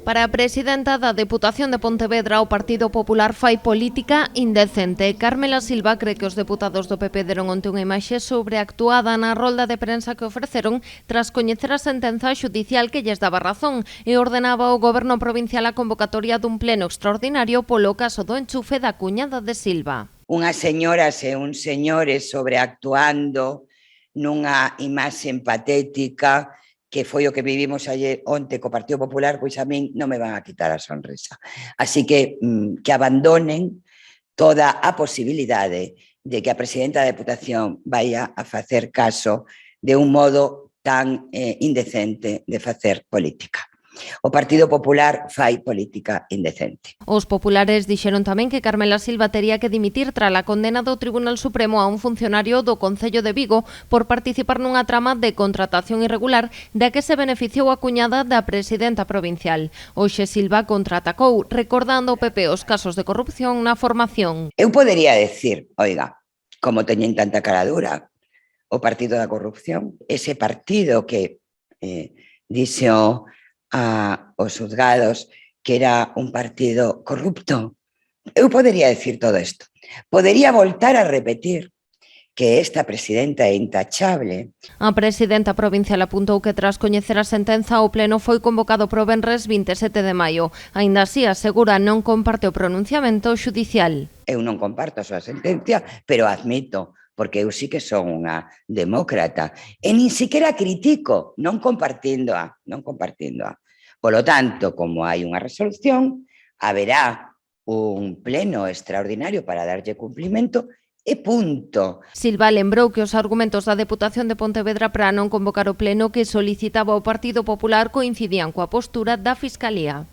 Para a presidenta da Deputación de Pontevedra, o Partido Popular fai política indecente. Carmela Silva cree que os deputados do PP deron onte unha imaxe sobreactuada na rolda de prensa que ofreceron tras coñecer a sentenza xudicial que lles daba razón e ordenaba ao Goberno provincial a convocatoria dun pleno extraordinario polo caso do enchufe da cuñada de Silva. Unhas señoras e uns señores sobreactuando nunha imaxe patética que foi o que vivimos ayer onte co Partido Popular, pois a min non me van a quitar a sonrisa. Así que abandonen toda a posibilidade de que a presidenta da Deputación vaya a facer caso de un modo tan indecente de facer política. O Partido Popular fai política indecente. Os populares dixeron tamén que Carmela Silva tería que dimitir tras a condena do Tribunal Supremo a un funcionario do Concello de Vigo por participar nunha trama de contratación irregular da que se beneficiou a cuñada da presidenta provincial. Hoxe Silva contraatacou, recordando ao PP os casos de corrupción na formación. Eu podería decir, oiga, como teñen tanta caradura o Partido da Corrupción, ese partido que dixo aos xuzgados que era un partido corrupto. Eu podería decir todo isto. Podería voltar a repetir que esta presidenta é intachable. A presidenta provincial apuntou que tras coñecer a sentenza o pleno foi convocado pro venres 27 de maio. Aínda así, asegura, non comparte o pronunciamento xudicial. Eu non comparto a súa sentencia, pero admito, porque eu sí que son unha demócrata, e nin siquiera critico, non compartíndoa. Polo tanto, como hai unha resolución, haberá un pleno extraordinario para darlle cumprimento e punto. Silva lembrou que os argumentos da Deputación de Pontevedra para non convocar o pleno que solicitaba o Partido Popular coincidían coa postura da Fiscalía.